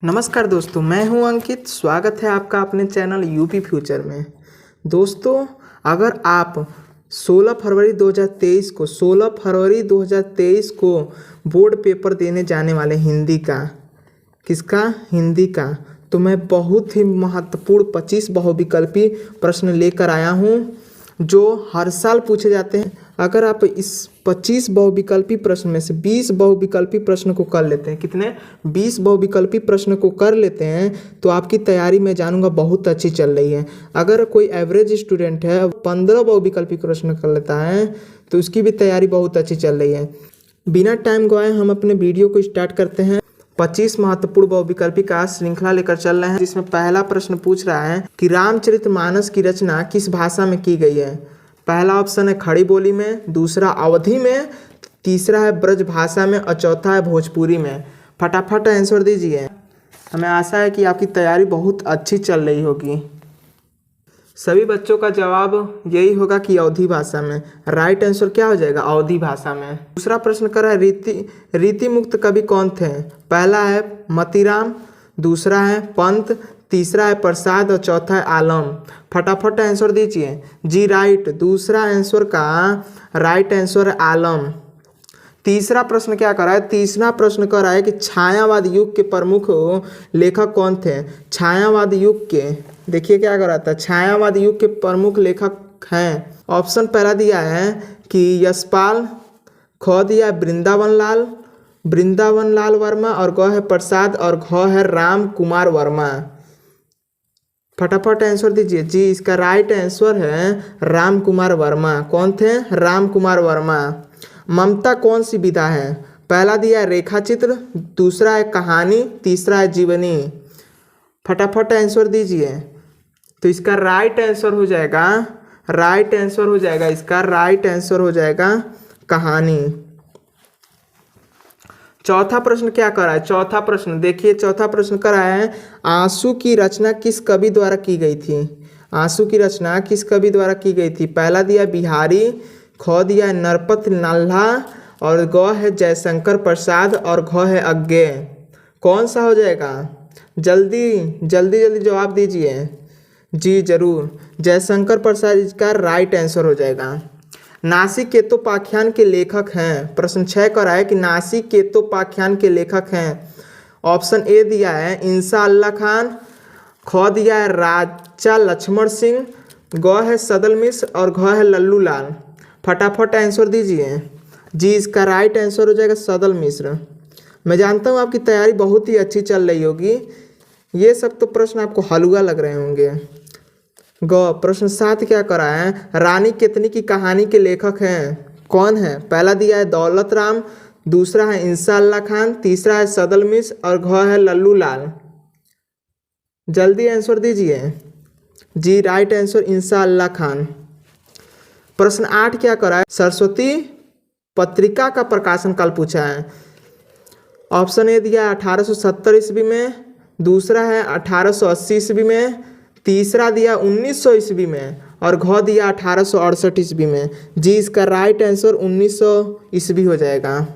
नमस्कार दोस्तों, मैं हूं अंकित। स्वागत है आपका अपने चैनल यूपी फ्यूचर में। दोस्तों, अगर आप 16 फरवरी 2023 को बोर्ड पेपर देने जाने वाले हिंदी का, हिंदी का, तो मैं बहुत ही महत्वपूर्ण 25 बहुविकल्पी प्रश्न लेकर आया हूं जो हर साल पूछे जाते हैं। अगर आप इस 25 बहुविकल्पी प्रश्न में से 20 बहुविकल्पी प्रश्न को कर लेते हैं, कितने 20 बहुविकल्पी प्रश्न को कर लेते हैं, तो आपकी तैयारी मैं जानूंगा बहुत अच्छी चल रही है। अगर कोई एवरेज स्टूडेंट है 15 बहुविकल्पी प्रश्न कर लेता है तो उसकी भी तैयारी बहुत अच्छी चल रही है। बिना टाइम गवाए हम अपने वीडियो को स्टार्ट करते हैं। 25 महत्वपूर्ण बहुविकल्पी का श्रृंखला लेकर चल रहे हैं, जिसमें पहला प्रश्न पूछ रहा है कि रामचरितमानस की रचना किस भाषा में की गई है। पहला ऑप्शन है खड़ी बोली में, दूसरा अवधी में, तीसरा है ब्रज भाषा में और चौथा है भोजपुरी में। फटाफट आंसर दीजिए। हमें आशा है कि आपकी तैयारी बहुत अच्छी चल रही होगी। सभी बच्चों का जवाब यही होगा कि अवधी भाषा में। राइट आंसर क्या हो जाएगा? अवधी भाषा में। दूसरा प्रश्न कर रहा है रीति मुक्त कवि कौन थे। पहला है मतीराम, दूसरा है पंत, तीसरा है प्रसाद और चौथा है आलम। फटाफट आंसर दीजिए। जी राइट, दूसरा आंसर का राइट आंसर है आलम। तीसरा प्रश्न क्या कर रहा है? तीसरा प्रश्न कर रहा है कि छायावाद युग के प्रमुख लेखक कौन थे। छायावाद युग के, देखिए क्या कर रहा था, छायावाद युग के प्रमुख लेखक हैं। ऑप्शन पहला दिया है कि यशपाल, ख दिया वृंदावन लाल वर्मा और ग है प्रसाद और घ है राम कुमार वर्मा। फटाफट आंसर दीजिए। जी, इसका राइट आंसर है राम कुमार वर्मा। कौन थे? राम कुमार वर्मा। ममता कौन सी विधा है। पहला दिया है रेखा चित्र, दूसरा है कहानी, तीसरा है जीवनी। फटाफट आंसर दीजिए। तो इसका राइट आंसर हो जाएगा, इसका राइट आंसर हो जाएगा कहानी। चौथा प्रश्न क्या कर रहा है? चौथा प्रश्न देखिए, चौथा प्रश्न कर रहा है आंसू की रचना किस कवि द्वारा की गई थी। आंसू की रचना किस कवि द्वारा की गई थी। पहला दिया बिहारी, ख दिया नरपत नाल्हा और ग है जयशंकर प्रसाद और घ है अज्ञे। कौन सा हो जाएगा? जल्दी जवाब दीजिए। जी जरूर, जयशंकर प्रसाद इसका राइट आंसर हो जाएगा। नासिक केतोपाख्यान के लेखक हैं। प्रश्न 6 कर रहा है कि नासिक केतोपाख्यान के लेखक हैं। ऑप्शन ए दिया है इंसा अल्लाह खान, ख दिया है राजा लक्ष्मण सिंह, ग है सदल मिश्र और घ है लल्लू लाल। फटाफट आंसर दीजिए। जी, इसका राइट आंसर हो जाएगा सदल मिश्र। मैं जानता हूँ आपकी तैयारी बहुत ही अच्छी चल रही होगी। ये सब तो प्रश्न आपको हलवा लग रहे होंगे। प्रश्न 7 क्या करा है? रानी केतनी की कहानी के लेखक हैं। कौन है? पहला दिया है दौलत राम, दूसरा है इंसा अल्लाह खान, तीसरा है सदल मिश्र और घ है लल्लू लाल। जल्दी आंसर दीजिए। जी, राइट आंसर इंसा अल्लाह खान। प्रश्न 8 क्या करा है? सरस्वती पत्रिका का प्रकाशन काल पूछा है। ऑप्शन ए दिया है 1870 ईस्वी में, दूसरा है 1880 ईस्वी में, तीसरा दिया 1900 ईस्वी में और घ दिया 1868 ईस्वी में। जी, इसका राइट आंसर 1900 ईस्वी हो जाएगा।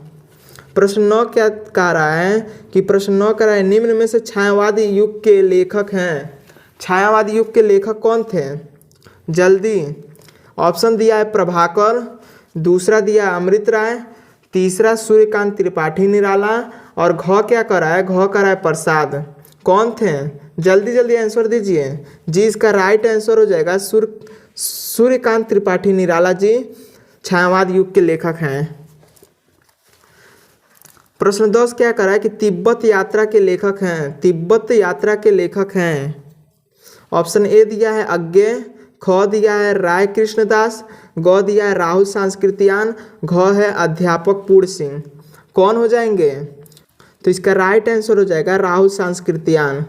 प्रश्न 9 क्या कह रहा है कि प्रश्न 9 कह रहा है निम्न में से छायावादी युग के लेखक हैं। छायावादी युग के लेखक कौन थे? जल्दी। ऑप्शन दिया है प्रभाकर, दूसरा दिया है अमृत राय, तीसरा सूर्यकांत त्रिपाठी निराला और घ क्या कर रहा है? घ कर रहा है प्रसाद। कौन थे? जल्दी आंसर दीजिए। जी, इसका राइट आंसर हो जाएगा सूर्यकांत त्रिपाठी निराला जी छायावाद युग के लेखक हैं। प्रश्न 10 क्या कर रहा है कि तिब्बत यात्रा के लेखक हैं। तिब्बत यात्रा के लेखक हैं। ऑप्शन ए दिया है अज्ञे, ख दिया है राय कृष्णदास, ग दिया है राहुल सांस्कृतियान, घ है अध्यापक पूर्ण सिंह। कौन हो जाएंगे? तो इसका राइट आंसर हो जाएगा राहुल सांस्कृतियान।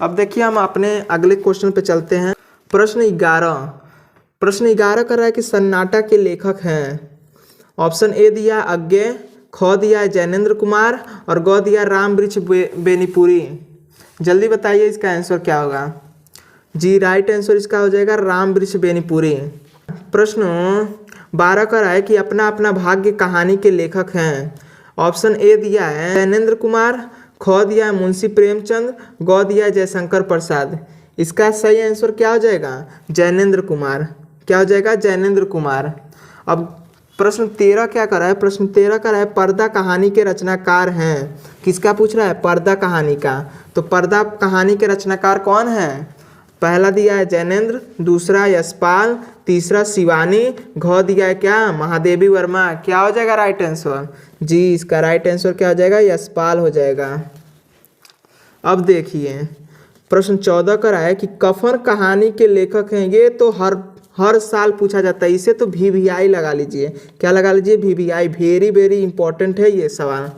अब देखिए हम अपने अगले क्वेश्चन पे चलते हैं। प्रश्न 11 कर रहा है कि सन्नाटा के लेखक हैं। ऑप्शन ए दिया अज्ञे, ख दिया है जैनेन्द्र कुमार और ग दिया राम वृक्ष बेनीपुरी। जल्दी बताइए इसका आंसर क्या होगा। जी, राइट आंसर इसका हो जाएगा राम वृक्ष बेनीपुरी। प्रश्न 12 कर रहा है कि अपना अपना भाग्य कहानी के लेखक हैं। ऑप्शन ए दिया है जैनेन्द्र कुमार, ख दिया है मुंशी प्रेमचंद, ग दिया है जयशंकर प्रसाद। इसका सही आंसर क्या हो जाएगा? जैनेन्द्र कुमार। क्या हो जाएगा? जैनेन्द्र कुमार। अब प्रश्न 13 क्या कर रहा है? प्रश्न 13 कर रहा है पर्दा कहानी के रचनाकार हैं। किसका पूछ रहा है? पर्दा कहानी का। तो पर्दा कहानी के रचनाकार कौन है? पहला दिया है जैनेन्द्र, दूसरा यशपाल, तीसरा शिवानी, घ दिया है क्या? महादेवी वर्मा। क्या हो जाएगा राइट आंसर? जी, इसका राइट आंसर क्या हो जाएगा? यशपाल हो जाएगा। अब देखिए प्रश्न 14 कर रहा है कि कफन कहानी के लेखक हैं। ये तो हर साल पूछा जाता है, इसे तो VVI लगा लीजिए। क्या लगा लीजिए? VVI। वेरी वेरी इंपॉर्टेंट है ये सवाल।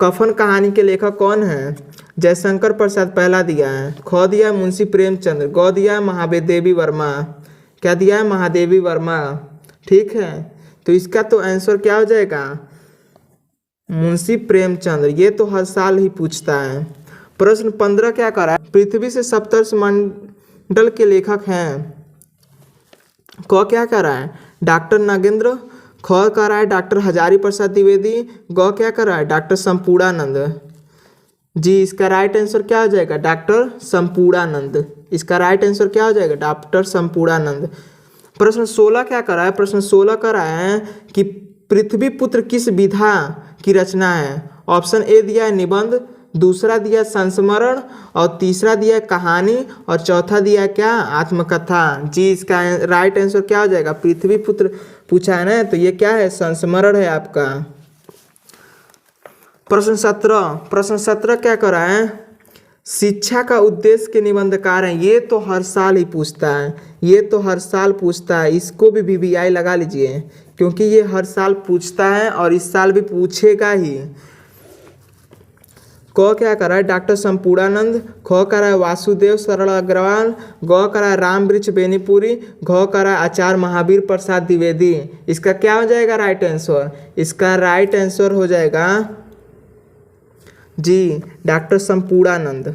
कफन कहानी के लेखक कौन है? जयशंकर प्रसाद पहला दिया है, ख दिया है मुंशी प्रेमचंद, ग दिया है महादेवी वर्मा। क्या दिया है? महादेवी वर्मा। ठीक है, तो इसका तो आंसर क्या हो जाएगा? मुंशी प्रेमचंद। ये तो हर साल ही पूछता है। प्रश्न 15 क्या कर रहा है? पृथ्वी से सप्तर्षि मंडल के लेखक हैं। क क्या कर रहा है? डॉक्टर नागेंद्र, ख कर रहा है डॉक्टर हजारी प्रसाद द्विवेदी, ग क्या कर रहा है? डॉक्टर संपूर्णानंद। जी, इसका राइट आंसर क्या हो जाएगा? डॉक्टर संपूर्णानंद। इसका राइट आंसर क्या हो जाएगा? डॉक्टर संपूर्णानंद। प्रश्न 16 क्या कर रहा है? प्रश्न 16 कर रहा है कि पृथ्वी पुत्र किस विधा की रचना है? ऑप्शन ए दिया है निबंध, दूसरा दिया है संस्मरण, और तीसरा दिया है कहानी, और चौथा दिया है क्या? आत्मकथा। जी, इसका राइट आंसर क्या हो जाएगा? पृथ्वी पुत्र पूछा है ना, तो ये क्या है? संस्मरण है आपका। प्रश्न 17 क्या कर रहा है? शिक्षा का उद्देश्य के निबंधकार हैं। ये तो हर साल ही पूछता है, ये तो हर साल पूछता है। इसको भी VVI लगा लीजिए, क्योंकि ये हर साल पूछता है और इस साल भी पूछेगा ही। क क्या कर रहा है? डॉक्टर संपूर्णानंद, ख कर रहा है वासुदेव सरल अग्रवाल, ग कर रहा है राम वृक्ष बेनीपुरी, घ कर रहा है आचार्य महावीर प्रसाद द्विवेदी। इसका क्या हो जाएगा राइट आंसर? इसका राइट आंसर हो जाएगा जी, डॉक्टर संपूर्णानंद।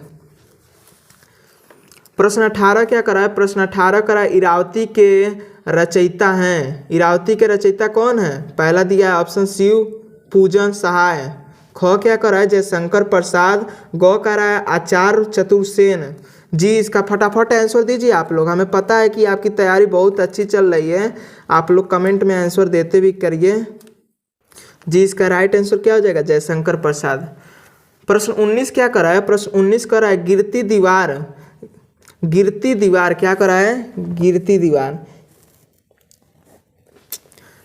प्रश्न 18 क्या करा है? प्रश्न 18 करा इरावती के रचयिता हैं। इरावती के रचयिता कौन है? पहला दिया है ऑप्शन शिव पूजन सहाय, ख क्या करा है? जयशंकर प्रसाद, ग करा है आचार्य चतुर्सेन। जी, इसका फटाफट आंसर दीजिए आप लोग। हमें पता है कि आपकी तैयारी बहुत अच्छी चल रही है, आप लोग कमेंट में आंसर देते भी करिए। जी, इसका राइट आंसर क्या हो जाएगा? जयशंकर प्रसाद। प्रश्न 19 क्या करा है? प्रश्न 19 करा है गिरती दीवार। गिरती दीवार क्या करा है? गिरती दीवार।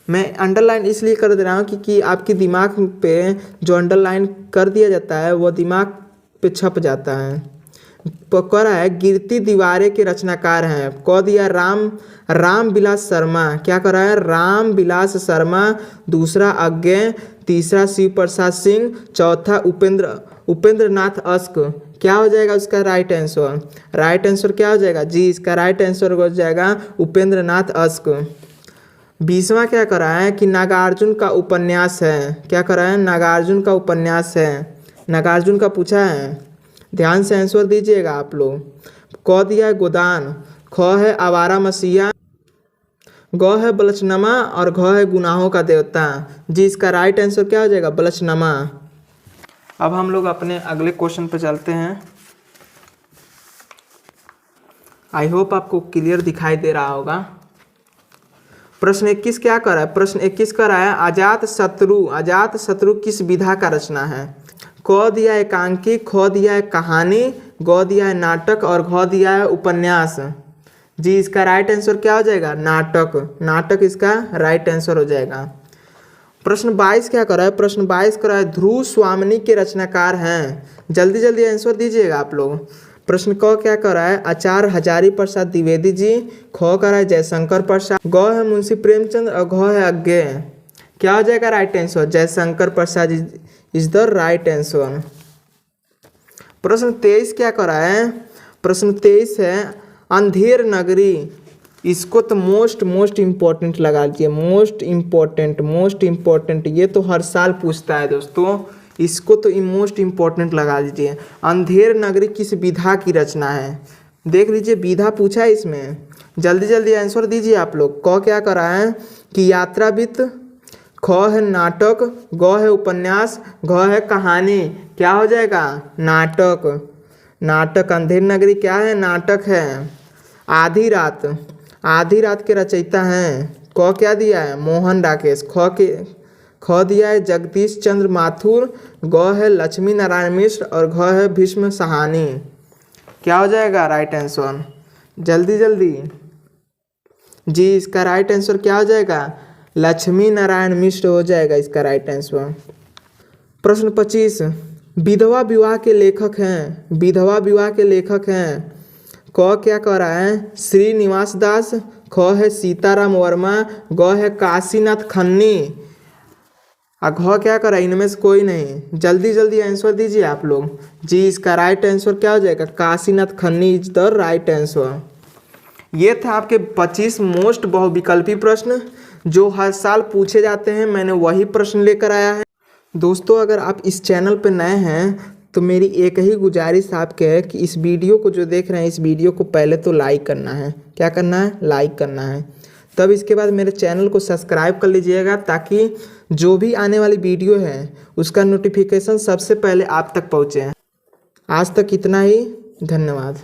मैं अंडरलाइन इसलिए कर दे रहा हूँ कि आपके दिमाग पे जो अंडरलाइन कर दिया जाता है वो दिमाग पे छप जाता है। करा है गिरती दीवारें के रचनाकार हैं। क दिया राम विलास शर्मा। क्या करा है? राम विलास शर्मा, दूसरा अज्ञे, तीसरा शिव प्रसाद सिंह, चौथा उपेंद्र नाथ अस्क। क्या हो जाएगा उसका राइट आंसर? राइट आंसर क्या हो जाएगा? जी, इसका राइट आंसर हो जाएगा उपेंद्र नाथ अस्क। 20वां क्या करा है कि नागार्जुन का उपन्यास है। क्या करा है? नागार्जुन का उपन्यास है। नागार्जुन का पूछा है, ध्यान से आंसर दीजिएगा आप लोग। क दिया है गोदान, ख है आवारा मसीहा, ग है बलचनमा, और घ है गुनाहों का देवता। जी, इसका राइट आंसर क्या हो जाएगा? बलचनमा। अब हम लोग अपने अगले क्वेश्चन पर चलते हैं। आई होप आपको क्लियर दिखाई दे रहा होगा। प्रश्न 21 क्या कर रहा है? प्रश्न 21 कर रहा है अजात शत्रु किस विधा का रचना है? क दिया है एकांकी, ख दिया है कहानी, ग दिया है नाटक, और घ दिया है उपन्यास। जी, इसका राइट आंसर क्या हो जाएगा? नाटक। नाटक इसका राइट आंसर हो जाएगा। प्रश्न 22 क्या कर रहा है? प्रश्न 22 कर रहा है ध्रुव स्वामिनी के रचनाकार हैं। जल्दी जल्दी आंसर दीजिएगा आप लोग। प्रश्न क क्या कर रहा है? आचार्य हजारी प्रसाद द्विवेदी जी, ख कर रहा है जयशंकर प्रसाद, ग है मुंशी प्रेमचंद, और घ है अज्ञे। क्या हो जाएगा right answer? Jaishankar Prasad is the right answer. प्रश्न 23 क्या कर रहा है? प्रश्न 23 है अंधेर नगरी। इसको तो मोस्ट इम्पॉर्टेंट लगा लीजिए। मोस्ट इम्पॉर्टेंट, ये तो हर साल पूछता है दोस्तों। इसको तो मोस्ट इम्पॉर्टेंट लगा लीजिए। अंधेर नगरी किस विधा की रचना है? देख लीजिए, विधा पूछा है इसमें। जल्दी जल्दी आंसर दीजिए आप लोग। क क्या कर रहा है कि यात्रावित, ख है नाटक, ग है उपन्यास, घ है कहानी। क्या हो जाएगा? नाटक। नाटक। अंधेर नगरी क्या है? नाटक है। आधी रात। आधी रात के रचयिता हैं। क क्या दिया है? मोहन राकेश। ख दिया है जगदीश चंद्र माथुर। ग है लक्ष्मी नारायण मिश्र और घ है भीष्म साहनी। क्या हो जाएगा राइट आंसर? जल्दी जल्दी जी, इसका राइट आंसर क्या हो जाएगा? लक्ष्मी नारायण मिश्र हो जाएगा इसका राइट आंसर। प्रश्न 25, विधवा विवाह के लेखक हैं। विधवा विवाह के लेखक हैं। क क्या कह रहा है? श्रीनिवास दास। ख है सीताराम वर्मा। ग है काशीनाथ खन्नी। घ क्या कर रहा है? इनमें से कोई नहीं। जल्दी जल्दी आंसर दीजिए आप लोग। जी, इसका राइट आंसर क्या हो जाएगा? Kashinath Khanni is the right answer. ये थे आपके 25 मोस्ट बहुविकल्पी प्रश्न जो हर साल पूछे जाते हैं। मैंने वही प्रश्न लेकर आया है। दोस्तों, अगर आप इस चैनल पर नए हैं तो मेरी एक ही गुजारिश आपके है कि इस वीडियो को जो देख रहे हैं, इस वीडियो को पहले तो लाइक करना है। क्या करना है? लाइक करना है। तब इसके बाद मेरे चैनल को सब्सक्राइब कर लीजिएगा ताकि जो भी आने वाली वीडियो है उसका नोटिफिकेशन सबसे पहले आप तक पहुँचे। आज तक इतना ही। धन्यवाद।